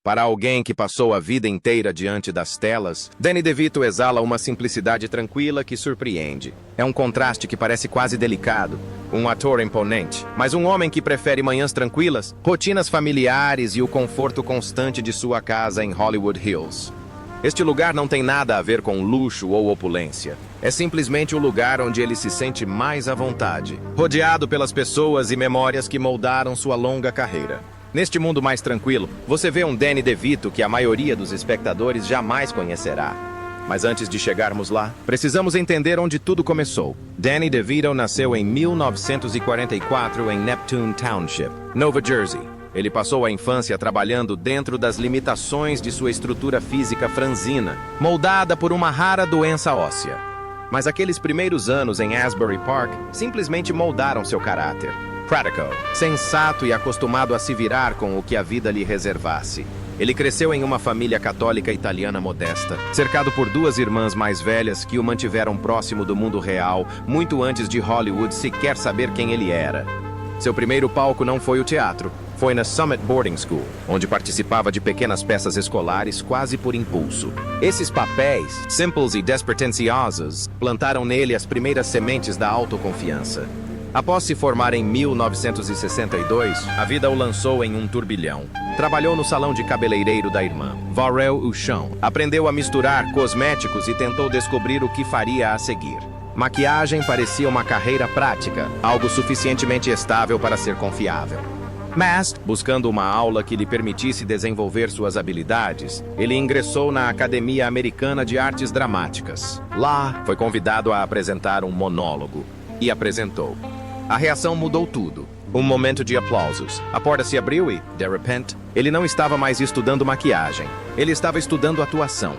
Para alguém que passou a vida inteira diante das telas, Danny DeVito exala uma simplicidade tranquila que surpreende. É um contraste que parece quase delicado. Um ator imponente, mas um homem que prefere manhãs tranquilas, rotinas familiares e o conforto constante de sua casa em Hollywood Hills. Este lugar não tem nada a ver com luxo ou opulência. É simplesmente o lugar onde ele se sente mais à vontade, rodeado pelas pessoas e memórias que moldaram sua longa carreira. Neste mundo mais tranquilo, você vê um Danny DeVito que a maioria dos espectadores jamais conhecerá. Mas antes de chegarmos lá, precisamos entender onde tudo começou. Danny DeVito nasceu em 1944 em Neptune Township, Nova Jersey. Ele passou a infância trabalhando dentro das limitações de sua estrutura física franzina, moldada por uma rara doença óssea. Mas aqueles primeiros anos em Asbury Park simplesmente moldaram seu caráter. Pratical, sensato e acostumado a se virar com o que a vida lhe reservasse. Ele cresceu em uma família católica italiana modesta, cercado por duas irmãs mais velhas que o mantiveram próximo do mundo real, muito antes de Hollywood sequer saber quem ele era. Seu primeiro palco não foi o teatro, foi na Summit Boarding School, onde participava de pequenas peças escolares quase por impulso. Esses papéis, simples e despretensiosos, plantaram nele as primeiras sementes da autoconfiança. Após se formar em 1962, a vida o lançou em um turbilhão. Trabalhou no salão de cabeleireiro da irmã, varreu o chão, aprendeu a misturar cosméticos e tentou descobrir o que faria a seguir. Maquiagem parecia uma carreira prática, algo suficientemente estável para ser confiável. Mas, buscando uma aula que lhe permitisse desenvolver suas habilidades, ele ingressou na Academia Americana de Artes Dramáticas. Lá, foi convidado a apresentar um monólogo. E apresentou. A reação mudou tudo. Um momento de aplausos. A porta se abriu e, de repente, ele não estava mais estudando maquiagem. Ele estava estudando atuação.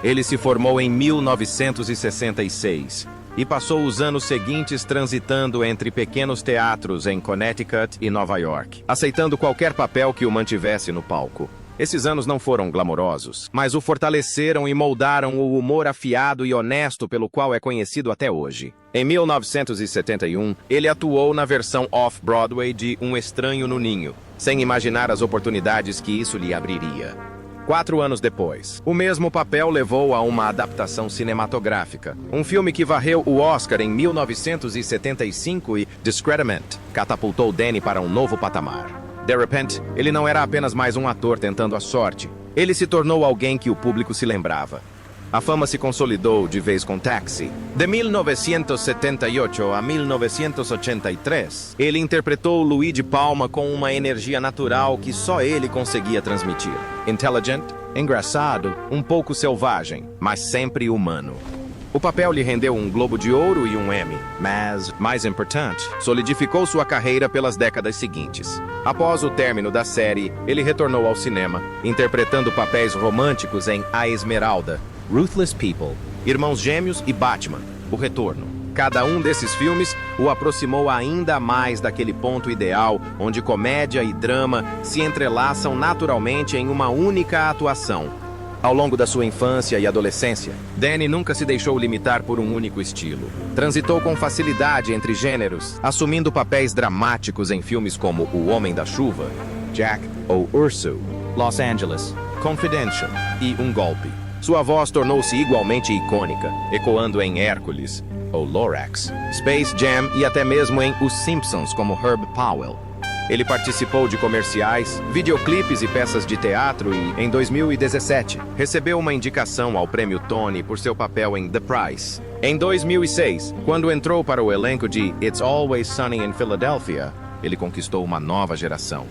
Ele se formou em 1966 e passou os anos seguintes transitando entre pequenos teatros em Connecticut e Nova York, aceitando qualquer papel que o mantivesse no palco. Esses anos não foram glamourosos, mas o fortaleceram e moldaram o humor afiado e honesto pelo qual é conhecido até hoje. Em 1971, ele atuou na versão off-Broadway de Um Estranho no Ninho, sem imaginar as oportunidades que isso lhe abriria. 4 anos depois, o mesmo papel levou a uma adaptação cinematográfica, um filme que varreu o Oscar em 1975 e Discernment catapultou Danny para um novo patamar. De repente, ele não era apenas mais um ator tentando a sorte. Ele se tornou alguém que o público se lembrava. A fama se consolidou de vez com Taxi. De 1978 a 1983, ele interpretou Luigi Palma com uma energia natural que só ele conseguia transmitir. Intelligent, engraçado, um pouco selvagem, mas sempre humano. O papel lhe rendeu um Globo de Ouro e um Emmy, mas, mais importante, solidificou sua carreira pelas décadas seguintes. Após o término da série, ele retornou ao cinema, interpretando papéis românticos em A Esmeralda, Ruthless People, Irmãos Gêmeos e Batman, O Retorno. Cada um desses filmes o aproximou ainda mais daquele ponto ideal onde comédia e drama se entrelaçam naturalmente em uma única atuação. Ao longo da sua infância e adolescência, Danny nunca se deixou limitar por um único estilo. Transitou com facilidade entre gêneros, assumindo papéis dramáticos em filmes como O Homem da Chuva, Jack ou Urso, Los Angeles, Confidential e Um Golpe. Sua voz tornou-se igualmente icônica, ecoando em Hércules, ou Lorax, Space Jam e até mesmo em Os Simpsons como Herb Powell. Ele participou de comerciais, videoclipes e peças de teatro e, em 2017, recebeu uma indicação ao Prêmio Tony por seu papel em The Price. Em 2006, quando entrou para o elenco de It's Always Sunny in Philadelphia, ele conquistou uma nova geração.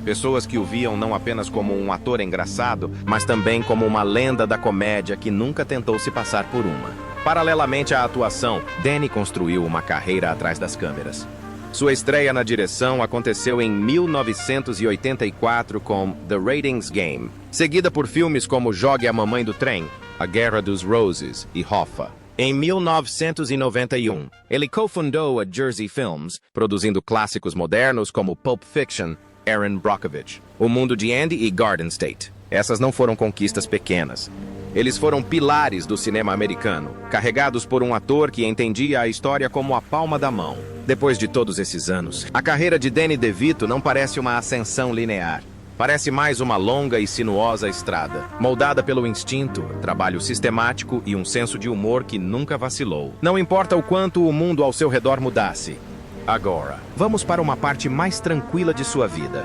Pessoas que o viam não apenas como um ator engraçado, mas também como uma lenda da comédia que nunca tentou se passar por uma. Paralelamente à atuação, Danny construiu uma carreira atrás das câmeras. Sua estreia na direção aconteceu em 1984 com The Ratings Game, seguida por filmes como Jogue a Mamãe do Trem, A Guerra dos Roses e Hoffa. Em 1991, ele cofundou a Jersey Films, produzindo clássicos modernos como Pulp Fiction, Erin Brockovich, O Mundo de Andy e Garden State. Essas não foram conquistas pequenas. Eles foram pilares do cinema americano, carregados por um ator que entendia a história como a palma da mão. Depois de todos esses anos, a carreira de Danny DeVito não parece uma ascensão linear. Parece mais uma longa e sinuosa estrada, moldada pelo instinto, trabalho sistemático e um senso de humor que nunca vacilou. Não importa o quanto o mundo ao seu redor mudasse. Agora, vamos para uma parte mais tranquila de sua vida.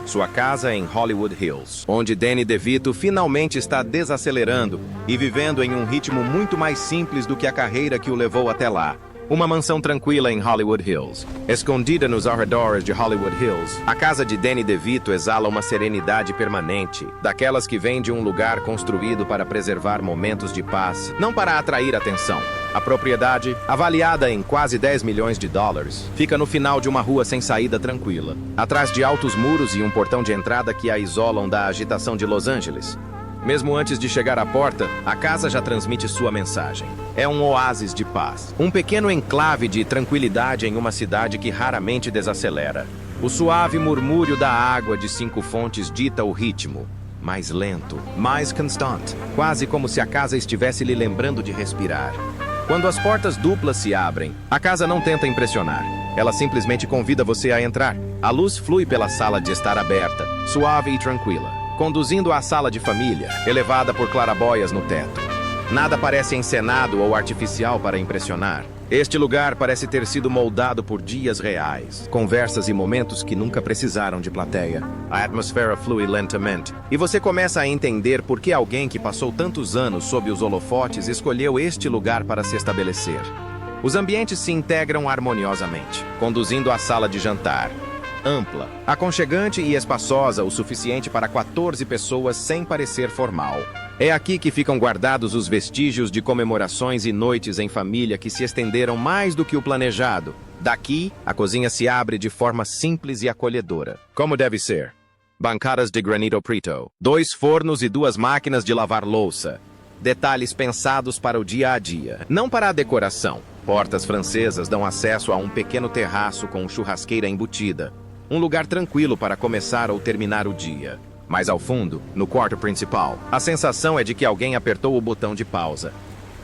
Sua casa em Hollywood Hills, onde Danny DeVito finalmente está desacelerando e vivendo em um ritmo muito mais simples do que a carreira que o levou até lá. Uma mansão tranquila em Hollywood Hills. Escondida nos arredores de Hollywood Hills, a casa de Danny DeVito exala uma serenidade permanente, daquelas que vem de um lugar construído para preservar momentos de paz, não para atrair atenção. A propriedade, avaliada em quase 10 milhões de dólares, fica no final de uma rua sem saída tranquila, atrás de altos muros e um portão de entrada que a isolam da agitação de Los Angeles. Mesmo antes de chegar à porta, a casa já transmite sua mensagem. É um oásis de paz. Um pequeno enclave de tranquilidade em uma cidade que raramente desacelera. O suave murmúrio da água de 5 fontes dita o ritmo. Mais lento, mais constante. Quase como se a casa estivesse lhe lembrando de respirar. Quando as portas duplas se abrem, a casa não tenta impressionar. Ela simplesmente convida você a entrar. A luz flui pela sala de estar aberta, suave e tranquila, conduzindo à sala de família, elevada por clarabóias no teto. Nada parece encenado ou artificial para impressionar. Este lugar parece ter sido moldado por dias reais, conversas e momentos que nunca precisaram de plateia. A atmosfera flui lentamente, e você começa a entender por que alguém que passou tantos anos sob os holofotes escolheu este lugar para se estabelecer. Os ambientes se integram harmoniosamente, conduzindo à sala de jantar. Ampla, aconchegante e espaçosa o suficiente para 14 pessoas sem parecer formal. É aqui que ficam guardados os vestígios de comemorações e noites em família que se estenderam mais do que o planejado. Daqui, a cozinha se abre de forma simples e acolhedora, como deve ser. Bancadas de granito preto, 2 fornos e 2 máquinas de lavar louça. Detalhes pensados para o dia a dia, não para a decoração. Portas francesas dão acesso a um pequeno terraço com churrasqueira embutida. Um lugar tranquilo para começar ou terminar o dia. Mais ao fundo, no quarto principal, a sensação é de que alguém apertou o botão de pausa.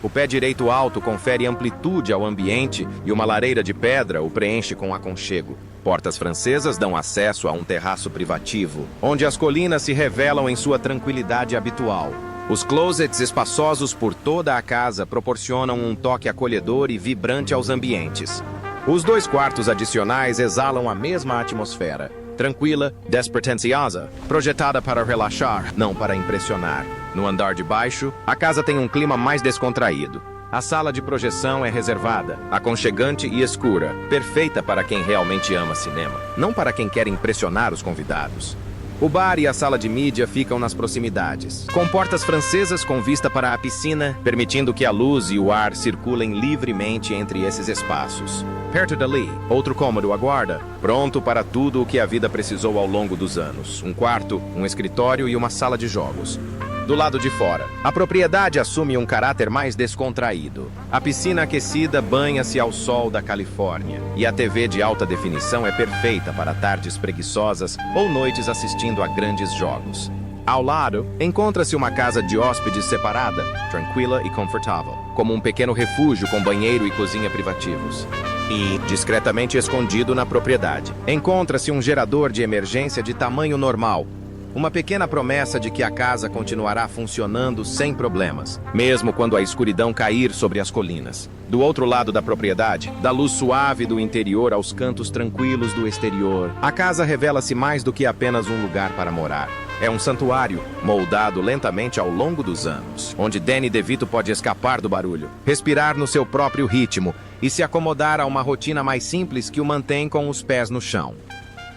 O pé direito alto confere amplitude ao ambiente e uma lareira de pedra o preenche com aconchego. Portas francesas dão acesso a um terraço privativo, onde as colinas se revelam em sua tranquilidade habitual. Os closets espaçosos por toda a casa proporcionam um toque acolhedor e vibrante aos ambientes. Os 2 quartos adicionais exalam a mesma atmosfera, tranquila, despretensiosa, projetada para relaxar, não para impressionar. No andar de baixo, a casa tem um clima mais descontraído. A sala de projeção é reservada, aconchegante e escura, perfeita para quem realmente ama cinema, não para quem quer impressionar os convidados. O bar e a sala de mídia ficam nas proximidades, com portas francesas com vista para a piscina, permitindo que a luz e o ar circulem livremente entre esses espaços. Perto dali, outro cômodo aguarda, pronto para tudo o que a vida precisou ao longo dos anos. Um quarto, um escritório e uma sala de jogos. Do lado de fora, a propriedade assume um caráter mais descontraído. A piscina aquecida banha-se ao sol da Califórnia, e a TV de alta definição é perfeita para tardes preguiçosas ou noites assistindo a grandes jogos. Ao lado, encontra-se uma casa de hóspedes separada, tranquila e confortável, como um pequeno refúgio com banheiro e cozinha privativos. E, discretamente escondido na propriedade, encontra-se um gerador de emergência de tamanho normal, uma pequena promessa de que a casa continuará funcionando sem problemas, mesmo quando a escuridão cair sobre as colinas. Do outro lado da propriedade, da luz suave do interior aos cantos tranquilos do exterior, a casa revela-se mais do que apenas um lugar para morar. É um santuário, moldado lentamente ao longo dos anos, onde Danny DeVito pode escapar do barulho, respirar no seu próprio ritmo e se acomodar a uma rotina mais simples que o mantém com os pés no chão.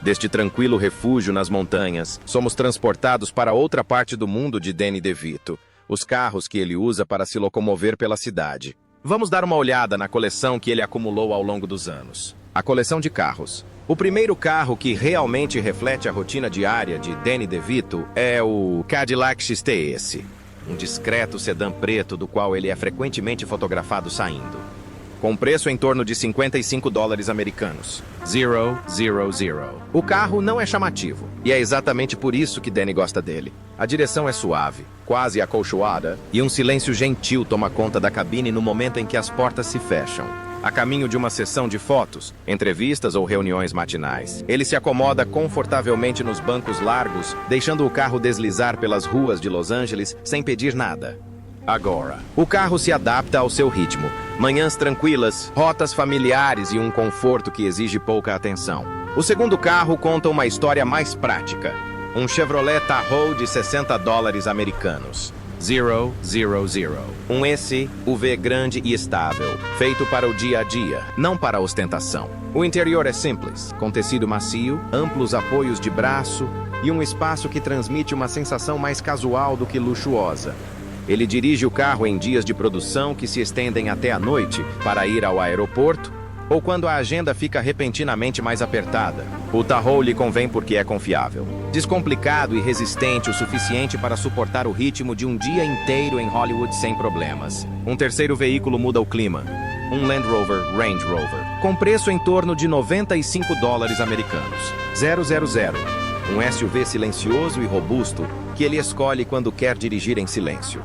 Deste tranquilo refúgio nas montanhas, somos transportados para outra parte do mundo de Danny DeVito, os carros que ele usa para se locomover pela cidade. Vamos dar uma olhada na coleção que ele acumulou ao longo dos anos. A coleção de carros. O primeiro carro que realmente reflete a rotina diária de Danny DeVito é o Cadillac XTS, um discreto sedã preto do qual ele é frequentemente fotografado saindo. Com preço em torno de $55 americanos. 000. O carro não é chamativo, e é exatamente por isso que Danny gosta dele. A direção é suave, quase acolchoada, e um silêncio gentil toma conta da cabine no momento em que as portas se fecham. a caminho de uma sessão de fotos, entrevistas ou reuniões matinais. Ele se acomoda confortavelmente nos bancos largos, deixando o carro deslizar pelas ruas de Los Angeles sem pedir nada. Agora, o carro se adapta ao seu ritmo. Manhãs tranquilas, rotas familiares e um conforto que exige pouca atenção. O segundo carro conta uma história mais prática. Um Chevrolet Tahoe de $60 americanos. 000. Um SUV grande e estável, feito para o dia a dia, não para a ostentação. O interior é simples, com tecido macio, amplos apoios de braço e um espaço que transmite uma sensação mais casual do que luxuosa. Ele dirige o carro em dias de produção que se estendem até a noite para ir ao aeroporto ou quando a agenda fica repentinamente mais apertada. O Tahoe lhe convém porque é confiável, descomplicado e resistente o suficiente para suportar o ritmo de um dia inteiro em Hollywood sem problemas. Um terceiro veículo muda o clima. Um Land Rover Range Rover, com preço em torno de $95 americanos. 000. Um SUV silencioso e robusto que ele escolhe quando quer dirigir em silêncio.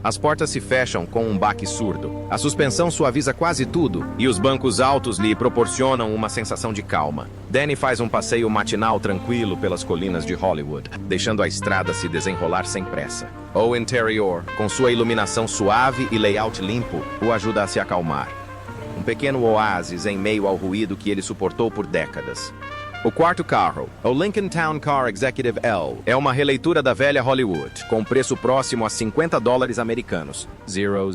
As portas se fecham com um baque surdo. A suspensão suaviza quase tudo e os bancos altos lhe proporcionam uma sensação de calma. Danny faz um passeio matinal tranquilo pelas colinas de Hollywood, deixando a estrada se desenrolar sem pressa. O interior, com sua iluminação suave e layout limpo, o ajuda a se acalmar. Um pequeno oásis em meio ao ruído que ele suportou por décadas. O quarto carro, o Lincoln Town Car Executive L, é uma releitura da velha Hollywood, com preço próximo a $50 americanos. 000.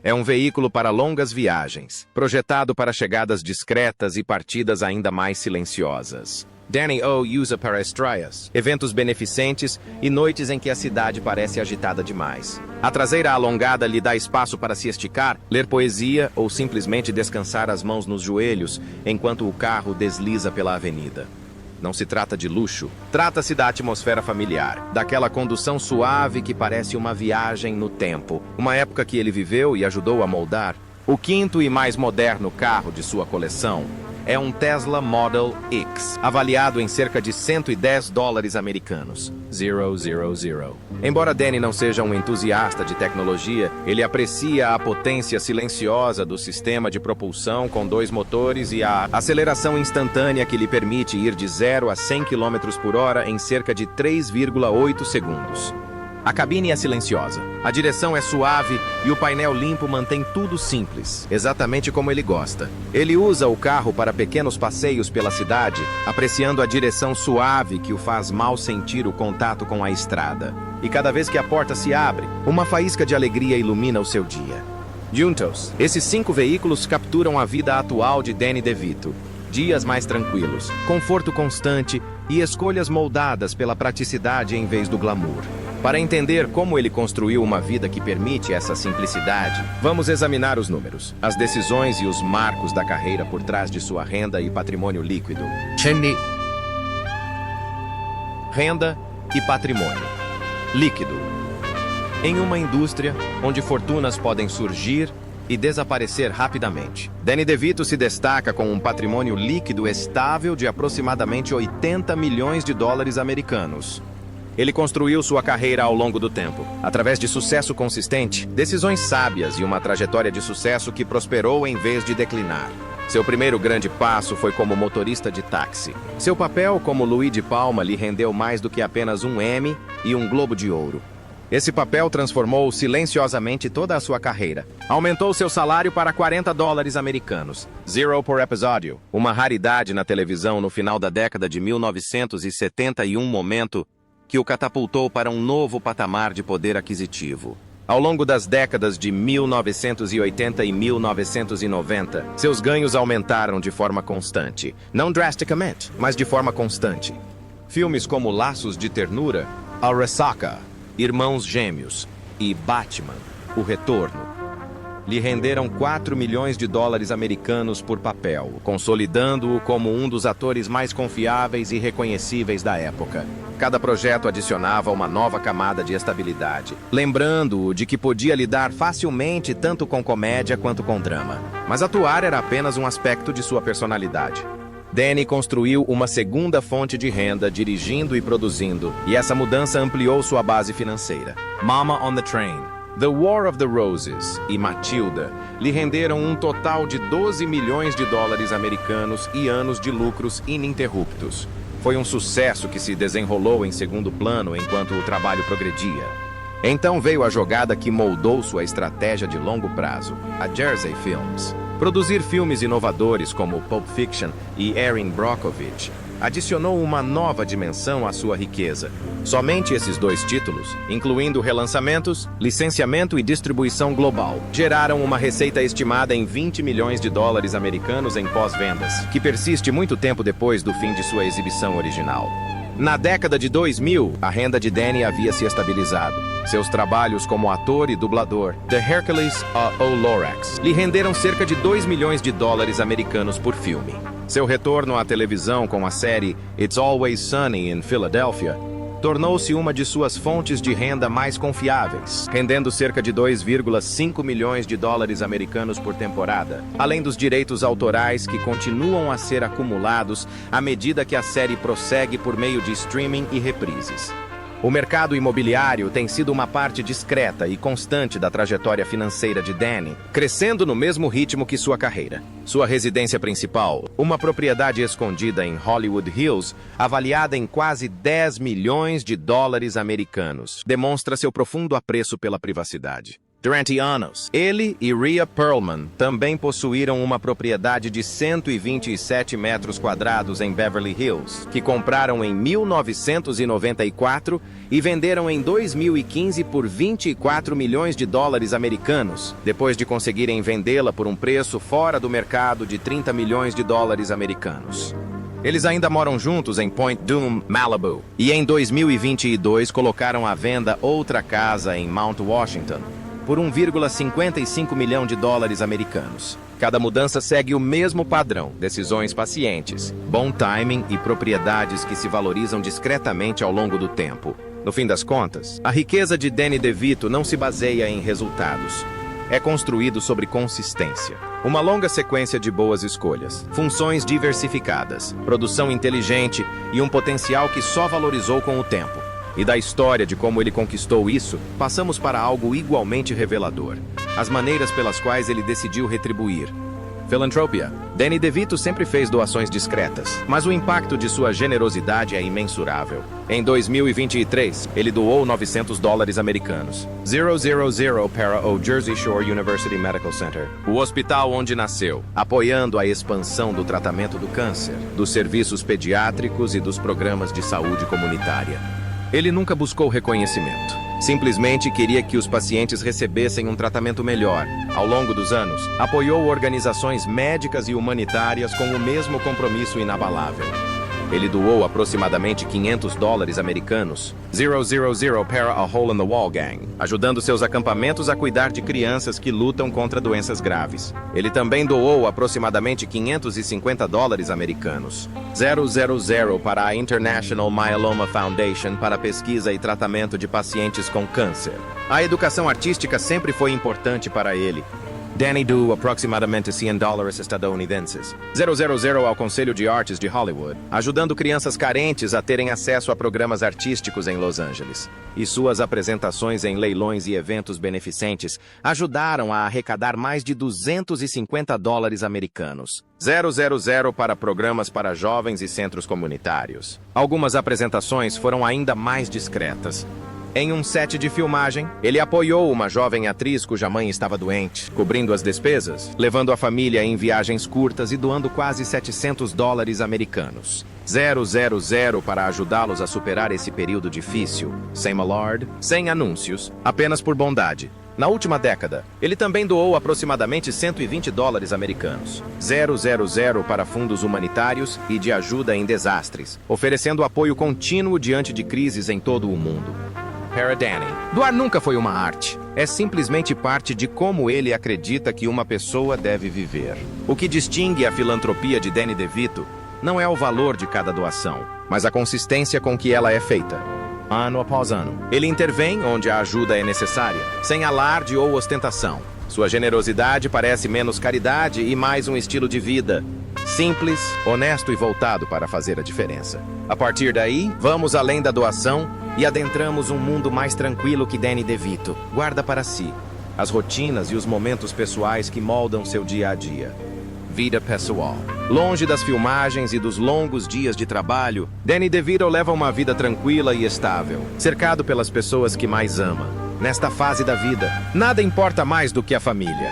É um veículo para longas viagens, projetado para chegadas discretas e partidas ainda mais silenciosas. Danny O usa para estreias, eventos beneficentes e noites em que a cidade parece agitada demais. A traseira alongada lhe dá espaço para se esticar, ler poesia ou simplesmente descansar as mãos nos joelhos enquanto o carro desliza pela avenida. Não se trata de luxo, trata-se da atmosfera familiar, daquela condução suave que parece uma viagem no tempo, uma época que ele viveu e ajudou a moldar. O quinto e mais moderno carro de sua coleção é um Tesla Model X, avaliado em cerca de $110 americanos. 000. Embora Danny não seja um entusiasta de tecnologia, ele aprecia a potência silenciosa do sistema de propulsão com 2 motores e a aceleração instantânea que lhe permite ir de 0 a 100 km/h em cerca de 3,8 segundos. A cabine é silenciosa, a direção é suave e o painel limpo mantém tudo simples, exatamente como ele gosta. Ele usa o carro para pequenos passeios pela cidade, apreciando a direção suave que o faz mal sentir o contato com a estrada. E cada vez que a porta se abre, uma faísca de alegria ilumina o seu dia. Juntos, esses 5 veículos capturam a vida atual de Danny DeVito. Dias mais tranquilos, conforto constante e escolhas moldadas pela praticidade em vez do glamour. Para entender como ele construiu uma vida que permite essa simplicidade, vamos examinar os números, as decisões e os marcos da carreira por trás de sua renda e patrimônio líquido. Renda e patrimônio líquido. Em uma indústria onde fortunas podem surgir e desaparecer rapidamente, Danny DeVito se destaca com um patrimônio líquido estável de aproximadamente $80 milhões americanos. Ele construiu sua carreira ao longo do tempo, através de sucesso consistente, decisões sábias e uma trajetória de sucesso que prosperou em vez de declinar. Seu primeiro grande passo foi como motorista de táxi. Seu papel como Luigi de Palma lhe rendeu mais do que apenas um Emmy e um Globo de Ouro. Esse papel transformou silenciosamente toda a sua carreira. Aumentou seu salário para $40 americanos, 0 por episódio, uma raridade na televisão no final da década de 1970 e um momento que o catapultou para um novo patamar de poder aquisitivo. Ao longo das décadas de 1980 e 1990, seus ganhos aumentaram de forma constante. Não drasticamente, mas de forma constante. Filmes como Laços de Ternura, A Ressaca, Irmãos Gêmeos e Batman, O Retorno, lhe renderam $4 milhões americanos por papel, consolidando-o como um dos atores mais confiáveis e reconhecíveis da época. Cada projeto adicionava uma nova camada de estabilidade, lembrando-o de que podia lidar facilmente tanto com comédia quanto com drama. Mas atuar era apenas um aspecto de sua personalidade. Danny construiu uma segunda fonte de renda dirigindo e produzindo, e essa mudança ampliou sua base financeira. Mama on the Train, The War of the Roses e Matilda lhe renderam um total de 12 milhões de dólares americanos e anos de lucros ininterruptos. Foi um sucesso que se desenrolou em segundo plano enquanto o trabalho progredia. Então veio a jogada que moldou sua estratégia de longo prazo, a Jersey Films. Produzir filmes inovadores como Pulp Fiction e Erin Brockovich adicionou uma nova dimensão à sua riqueza. Somente esses dois títulos, incluindo relançamentos, licenciamento e distribuição global, geraram uma receita estimada em 20 milhões de dólares americanos em pós-vendas, que persiste muito tempo depois do fim de sua exibição original. Na década de 2000, a renda de Danny havia se estabilizado. Seus trabalhos como ator e dublador, The Hercules o Lorax, lhe renderam cerca de 2 milhões de dólares americanos por filme. Seu retorno à televisão com a série It's Always Sunny in Philadelphia tornou-se uma de suas fontes de renda mais confiáveis, rendendo cerca de 2,5 milhões de dólares americanos por temporada, além dos direitos autorais que continuam a ser acumulados à medida que a série prossegue por meio de streaming e reprises. O mercado imobiliário tem sido uma parte discreta e constante da trajetória financeira de Danny, crescendo no mesmo ritmo que sua carreira. Sua residência principal, uma propriedade escondida em Hollywood Hills, avaliada em quase 10 milhões de dólares americanos, demonstra seu profundo apreço pela privacidade. Durante anos, ele e Rhea Perlman também possuíram uma propriedade de 127 metros quadrados em Beverly Hills, que compraram em 1994 e venderam em 2015 por 24 milhões de dólares americanos, depois de conseguirem vendê-la por um preço fora do mercado de 30 milhões de dólares americanos. Eles ainda moram juntos em Point Dume, Malibu, e em 2022 colocaram à venda outra casa em Mount Washington, por 1,55 milhão de dólares americanos. Cada mudança segue o mesmo padrão: decisões pacientes, bom timing e propriedades que se valorizam discretamente ao longo do tempo. No fim das contas, a riqueza de Danny DeVito não se baseia em resultados. É construído sobre consistência. Uma longa sequência de boas escolhas, funções diversificadas, produção inteligente e um potencial que só valorizou com o tempo. E da história de como ele conquistou isso, passamos para algo igualmente revelador: as maneiras pelas quais ele decidiu retribuir. Filantropia. Danny DeVito sempre fez doações discretas, mas o impacto de sua generosidade é imensurável. Em 2023, ele doou 900 dólares americanos, 000 para o Jersey Shore University Medical Center, o hospital onde nasceu, apoiando a expansão do tratamento do câncer, dos serviços pediátricos e dos programas de saúde comunitária. Ele nunca buscou reconhecimento. Simplesmente queria que os pacientes recebessem um tratamento melhor. Ao longo dos anos, apoiou organizações médicas e humanitárias com o mesmo compromisso inabalável. Ele doou aproximadamente 500 dólares americanos, 000 para a Hole in the Wall Gang, ajudando seus acampamentos a cuidar de crianças que lutam contra doenças graves. Ele também doou aproximadamente 550 dólares americanos, 000 para a International Myeloma Foundation para pesquisa e tratamento de pacientes com câncer. A educação artística sempre foi importante para ele. Danny doou aproximadamente 100 dólares estadunidenses, 000 ao Conselho de Artes de Hollywood, ajudando crianças carentes a terem acesso a programas artísticos em Los Angeles. E suas apresentações em leilões e eventos beneficentes ajudaram a arrecadar mais de 250 dólares americanos, 000 para programas para jovens e centros comunitários. Algumas apresentações foram ainda mais discretas. Em um set de filmagem, ele apoiou uma jovem atriz cuja mãe estava doente, cobrindo as despesas, levando a família em viagens curtas e doando quase 700 dólares americanos, 000 para ajudá-los a superar esse período difícil, sem malard, sem anúncios, apenas por bondade. Na última década, ele também doou aproximadamente 120 dólares americanos, 000 para fundos humanitários e de ajuda em desastres, oferecendo apoio contínuo diante de crises em todo o mundo. Para Danny, doar nunca foi uma arte. É simplesmente parte de como ele acredita que uma pessoa deve viver. O que distingue a filantropia de Danny DeVito não é o valor de cada doação, mas a consistência com que ela é feita. Ano após ano, ele intervém onde a ajuda é necessária, sem alarde ou ostentação. Sua generosidade parece menos caridade e mais um estilo de vida simples, honesto e voltado para fazer a diferença. A partir daí, vamos além da doação e adentramos um mundo mais tranquilo que Danny DeVito guarda para si, as rotinas e os momentos pessoais que moldam seu dia a dia. Vida pessoal. Longe das filmagens e dos longos dias de trabalho, Danny DeVito leva uma vida tranquila e estável, cercado pelas pessoas que mais ama. Nesta fase da vida, nada importa mais do que a família.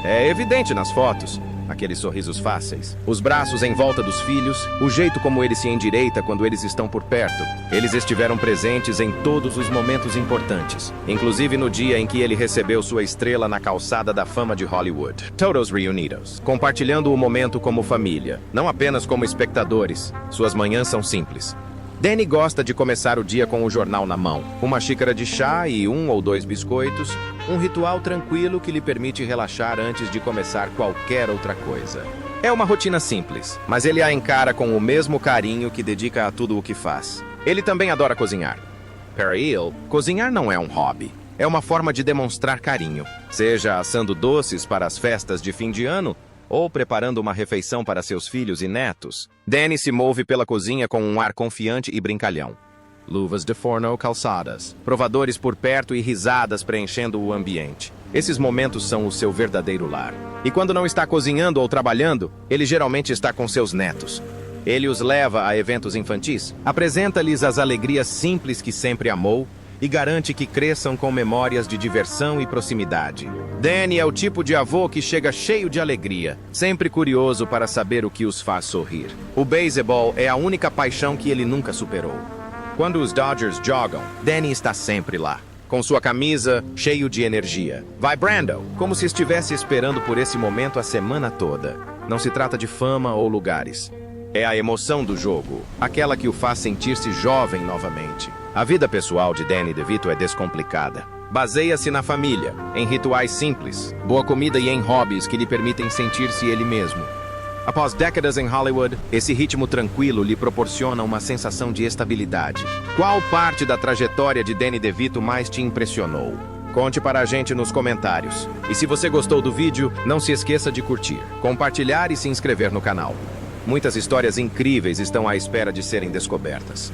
É evidente nas fotos, aqueles sorrisos fáceis, os braços em volta dos filhos, o jeito como ele se endireita quando eles estão por perto. Eles estiveram presentes em todos os momentos importantes, inclusive no dia em que ele recebeu sua estrela na calçada da fama de Hollywood. Todos reunidos, compartilhando o momento como família, não apenas como espectadores. Suas manhãs são simples. Danny gosta de começar o dia com o jornal na mão, uma xícara de chá e 1 ou 2 biscoitos, um ritual tranquilo que lhe permite relaxar antes de começar qualquer outra coisa. É uma rotina simples, mas ele a encara com o mesmo carinho que dedica a tudo o que faz. Ele também adora cozinhar. Para ele, cozinhar não é um hobby, é uma forma de demonstrar carinho, seja assando doces para as festas de fim de ano, ou preparando uma refeição para seus filhos e netos. Danny se move pela cozinha com um ar confiante e brincalhão. Luvas de forno calçadas, provadores por perto e risadas preenchendo o ambiente. Esses momentos são o seu verdadeiro lar. E quando não está cozinhando ou trabalhando, ele geralmente está com seus netos. Ele os leva a eventos infantis, apresenta-lhes as alegrias simples que sempre amou e garante que cresçam com memórias de diversão e proximidade. Danny é o tipo de avô que chega cheio de alegria, sempre curioso para saber o que os faz sorrir. O beisebol é a única paixão que ele nunca superou. Quando os Dodgers jogam, Danny está sempre lá, com sua camisa cheio de energia, vibrando, como se estivesse esperando por esse momento a semana toda. Não se trata de fama ou lugares. É a emoção do jogo, aquela que o faz sentir-se jovem novamente. A vida pessoal de Danny DeVito é descomplicada. Baseia-se na família, em rituais simples, boa comida e em hobbies que lhe permitem sentir-se ele mesmo. Após décadas em Hollywood, esse ritmo tranquilo lhe proporciona uma sensação de estabilidade. Qual parte da trajetória de Danny DeVito mais te impressionou? Conte para a gente nos comentários. E se você gostou do vídeo, não se esqueça de curtir, compartilhar e se inscrever no canal. Muitas histórias incríveis estão à espera de serem descobertas.